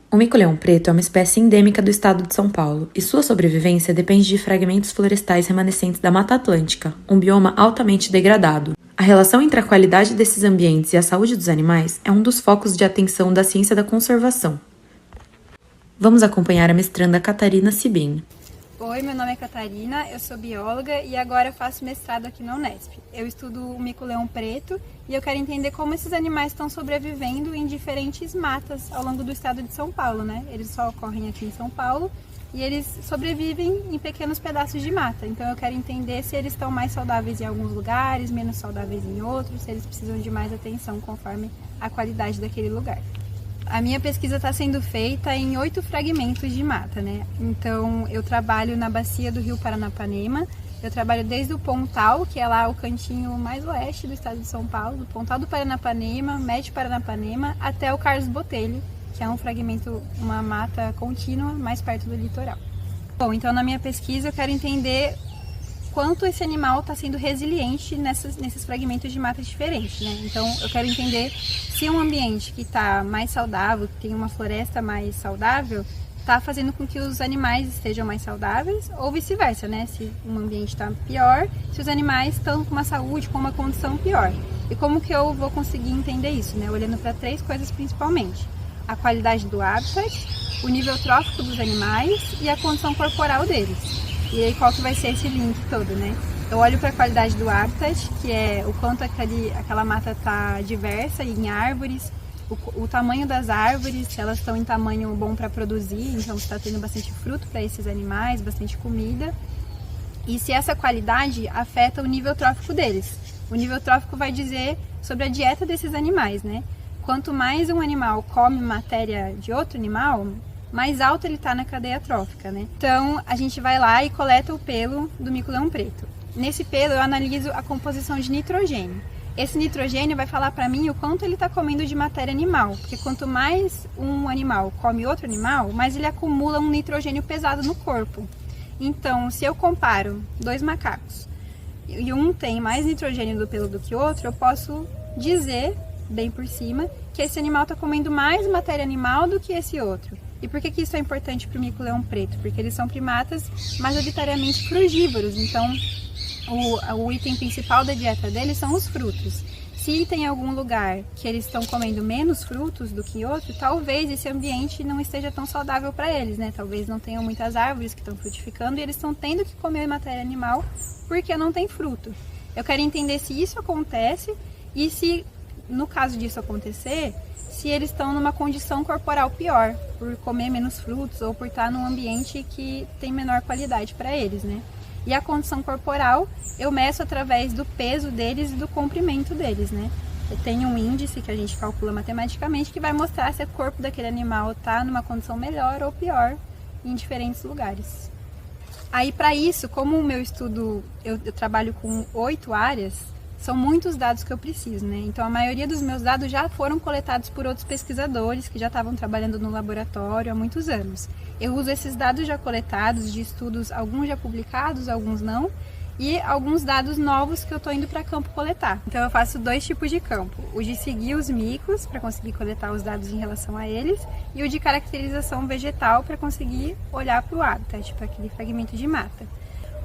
O mico-leão preto é uma espécie endêmica do estado de São Paulo, e sua sobrevivência depende de fragmentos florestais remanescentes da Mata Atlântica, um bioma altamente degradado. A relação entre a qualidade desses ambientes e a saúde dos animais é um dos focos de atenção da ciência da conservação. Vamos acompanhar a mestranda Catarina Sibin. Oi, meu nome é Catarina, eu sou bióloga e agora faço mestrado aqui na Unesp. Eu estudo o mico-leão preto e eu quero entender como esses animais estão sobrevivendo em diferentes matas ao longo do estado de São Paulo, né? Eles só ocorrem aqui em São Paulo e eles sobrevivem em pequenos pedaços de mata. Então eu quero entender se eles estão mais saudáveis em alguns lugares, menos saudáveis em outros, se eles precisam de mais atenção conforme a qualidade daquele lugar. A minha pesquisa está sendo feita em 8 fragmentos de mata, né? Então, eu trabalho na bacia do Rio Paranapanema, eu trabalho desde o Pontal, que é lá o cantinho mais oeste do estado de São Paulo, do Pontal do Paranapanema, Médio Paranapanema, até o Carlos Botelho, que é um fragmento, uma mata contínua mais perto do litoral. Bom, então na minha pesquisa eu quero entender quanto esse animal está sendo resiliente nesses fragmentos de mata diferentes, né? Então eu quero entender se um ambiente que está mais saudável, que tem uma floresta mais saudável, está fazendo com que os animais estejam mais saudáveis ou vice-versa, né? Se um ambiente está pior, se os animais estão com uma saúde, com uma condição pior. E como que eu vou conseguir entender isso, né? Olhando para 3 coisas principalmente: a qualidade do habitat, o nível trófico dos animais e a condição corporal deles. E aí qual que vai ser esse link todo, né? Eu olho para a qualidade do habitat, que é o quanto aquela mata está diversa em árvores, o tamanho das árvores, se elas estão em tamanho bom para produzir, então está tendo bastante fruto para esses animais, bastante comida. E se essa qualidade afeta o nível trófico deles. O nível trófico vai dizer sobre a dieta desses animais, né? Quanto mais um animal come matéria de outro animal, mais alto ele está na cadeia trófica, né? Então, a gente vai lá e coleta o pelo do mico-leão preto. Nesse pelo, eu analiso a composição de nitrogênio. Esse nitrogênio vai falar para mim o quanto ele está comendo de matéria animal, porque quanto mais um animal come outro animal, mais ele acumula um nitrogênio pesado no corpo. Então, se eu comparo 2 macacos e um tem mais nitrogênio do pelo do que o outro, eu posso dizer, bem por cima, que esse animal está comendo mais matéria animal do que esse outro. E por que isso é importante para o mico-leão preto? Porque eles são primatas majoritariamente frugívoros, então o item principal da dieta deles são os frutos. Se tem algum lugar que eles estão comendo menos frutos do que outro, talvez esse ambiente não esteja tão saudável para eles, né? Talvez não tenham muitas árvores que estão frutificando e eles estão tendo que comer matéria animal porque não tem fruto. Eu quero entender se isso acontece e se, no caso disso acontecer, se eles estão numa condição corporal pior, por comer menos frutos ou por estar num ambiente que tem menor qualidade para eles, né? E a condição corporal eu meço através do peso deles e do comprimento deles, né? Tem um índice que a gente calcula matematicamente que vai mostrar se o corpo daquele animal está numa condição melhor ou pior em diferentes lugares. Aí, para isso, como o meu estudo, eu trabalho com 8 áreas, são muitos dados que eu preciso, né? Então, a maioria dos meus dados já foram coletados por outros pesquisadores que já estavam trabalhando no laboratório há muitos anos. Eu uso esses dados já coletados de estudos, alguns já publicados, alguns não, e alguns dados novos que eu estou indo para campo coletar. Então, eu faço 2 tipos de campo: o de seguir os micos, para conseguir coletar os dados em relação a eles, e o de caracterização vegetal, para conseguir olhar para o habitat, para aquele fragmento de mata.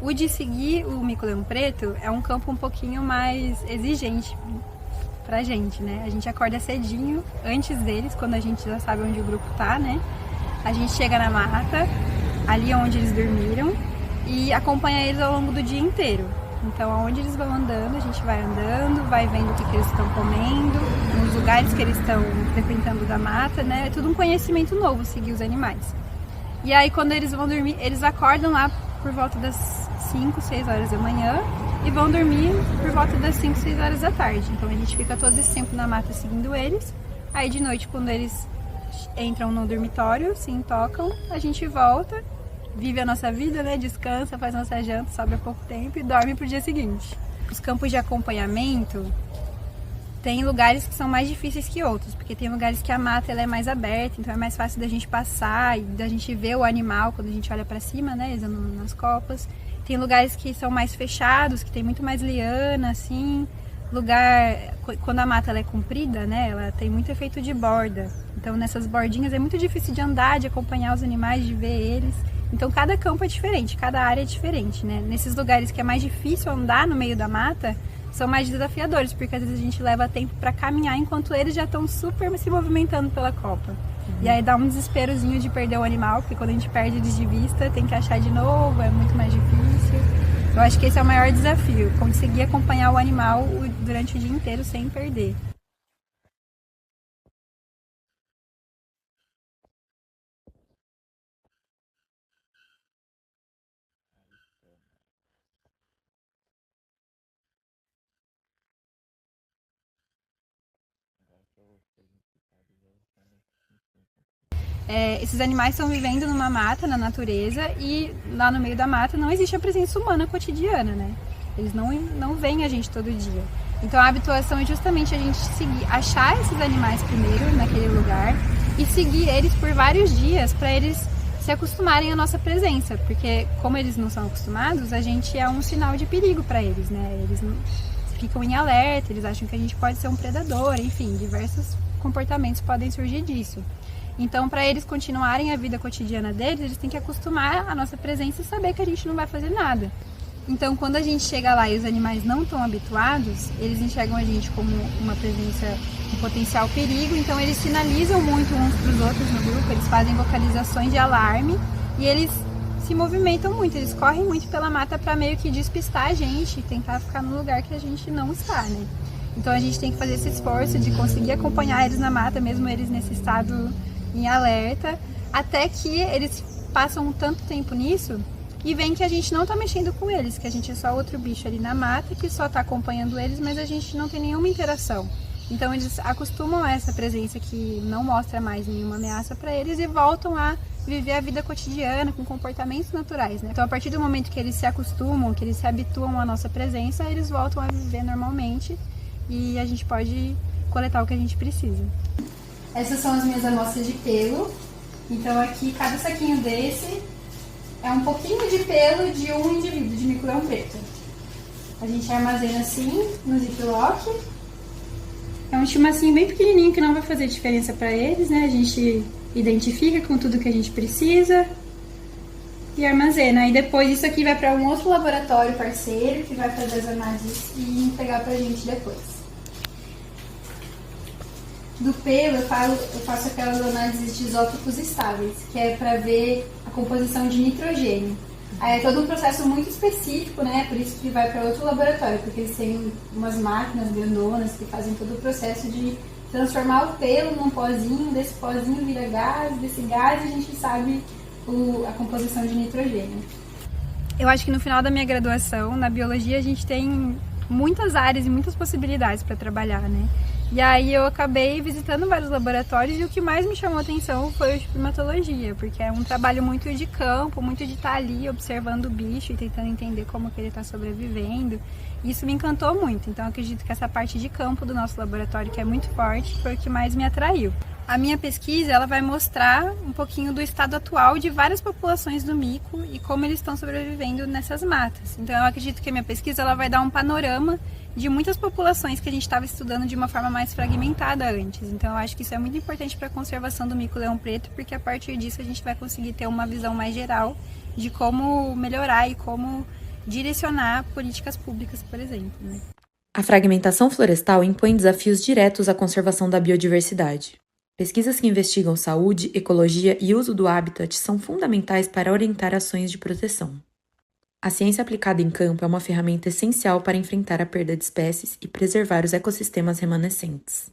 O de seguir o mico-leão preto é um campo um pouquinho mais exigente pra gente, né? A gente acorda cedinho antes deles, quando a gente já sabe onde o grupo tá, né? A gente chega na mata, ali onde eles dormiram, e acompanha eles ao longo do dia inteiro. Então, aonde eles vão andando, a gente vai andando, vai vendo o que eles estão comendo, nos lugares que eles estão frequentando da mata, né? É tudo um conhecimento novo, seguir os animais. E aí, quando eles vão dormir, eles acordam lá por volta das 5, 6 horas da manhã e vão dormir por volta das 5, 6 horas da tarde. Então a gente fica todo esse tempo na mata seguindo eles. Aí de noite, quando eles entram no dormitório, se intocam, a gente volta, vive a nossa vida, né? Descansa, faz nossa janta, sobe há pouco tempo e dorme pro dia seguinte. Os campos de acompanhamento tem lugares que são mais difíceis que outros, porque tem lugares que a mata ela é mais aberta, então é mais fácil da gente passar e da gente ver o animal quando a gente olha para cima, né, eles andam nas copas. Tem lugares que são mais fechados, que tem muito mais liana, assim. quando a mata ela é comprida, né, ela tem muito efeito de borda. Então nessas bordinhas é muito difícil de andar, de acompanhar os animais, de ver eles. Então cada campo é diferente, cada área é diferente, né? Nesses lugares que é mais difícil andar no meio da mata, são mais desafiadores, porque às vezes a gente leva tempo para caminhar enquanto eles já estão super se movimentando pela copa. E aí dá um desesperozinho de perder o animal, porque quando a gente perde eles de vista, tem que achar de novo, é muito mais difícil. Eu acho que esse é o maior desafio, conseguir acompanhar o animal durante o dia inteiro sem perder. Esses animais estão vivendo numa mata, na natureza, e lá no meio da mata não existe a presença humana cotidiana, né? Eles não veem a gente todo dia. Então a habituação é justamente a gente achar esses animais primeiro naquele lugar e seguir eles por vários dias para eles se acostumarem à nossa presença, porque como eles não são acostumados, a gente é um sinal de perigo para eles, né? Eles ficam em alerta, eles acham que a gente pode ser um predador, enfim, diversos comportamentos podem surgir disso. Então, para eles continuarem a vida cotidiana deles, eles têm que acostumar a nossa presença e saber que a gente não vai fazer nada. Então, quando a gente chega lá e os animais não estão habituados, eles enxergam a gente como uma presença, um potencial perigo, então eles sinalizam muito uns para os outros no grupo, eles fazem vocalizações de alarme e eles se movimentam muito, eles correm muito pela mata para meio que despistar a gente e tentar ficar no lugar que a gente não está, né? Então a gente tem que fazer esse esforço de conseguir acompanhar eles na mata, mesmo eles nesse estado em alerta, até que eles passam tanto tempo nisso e veem que a gente não tá mexendo com eles, que a gente é só outro bicho ali na mata, que só tá acompanhando eles, mas a gente não tem nenhuma interação. Então eles acostumam a essa presença que não mostra mais nenhuma ameaça para eles e voltam a viver a vida cotidiana com comportamentos naturais, né? Então a partir do momento que eles se acostumam, que eles se habituam à nossa presença, eles voltam a viver normalmente e a gente pode coletar o que a gente precisa. Essas são as minhas amostras de pelo. Então aqui, cada saquinho desse é um pouquinho de pelo de um indivíduo de mico-leão preto. A gente armazena assim, no ziplock. É um estimacinho bem pequenininho que não vai fazer diferença para eles, né? A gente identifica com tudo que a gente precisa e armazena. E depois isso aqui vai para um outro laboratório parceiro que vai fazer as análises e entregar pra gente depois. Do pelo eu faço aquelas análises de isótopos estáveis, que é para ver a composição de nitrogênio. Aí é todo um processo muito específico, né? Por isso que vai para outro laboratório, porque eles têm umas máquinas grandonas que fazem todo o processo de transformar o pelo num pozinho, desse pozinho vira gás, desse gás a gente sabe a composição de nitrogênio. Eu acho que no final da minha graduação, na biologia, a gente tem muitas áreas e muitas possibilidades para trabalhar, né? E aí eu acabei visitando vários laboratórios e o que mais me chamou a atenção foi o de primatologia, porque é um trabalho muito de campo, muito de estar ali observando o bicho e tentando entender como que ele está sobrevivendo. E isso me encantou muito, então eu acredito que essa parte de campo do nosso laboratório, que é muito forte, foi o que mais me atraiu. A minha pesquisa ela vai mostrar um pouquinho do estado atual de várias populações do mico e como eles estão sobrevivendo nessas matas. Então eu acredito que a minha pesquisa ela vai dar um panorama de muitas populações que a gente estava estudando de uma forma mais fragmentada antes. Então eu acho que isso é muito importante para a conservação do mico-leão preto, porque a partir disso a gente vai conseguir ter uma visão mais geral de como melhorar e como direcionar políticas públicas, por exemplo, né? A fragmentação florestal impõe desafios diretos à conservação da biodiversidade. Pesquisas que investigam saúde, ecologia e uso do habitat são fundamentais para orientar ações de proteção. A ciência aplicada em campo é uma ferramenta essencial para enfrentar a perda de espécies e preservar os ecossistemas remanescentes.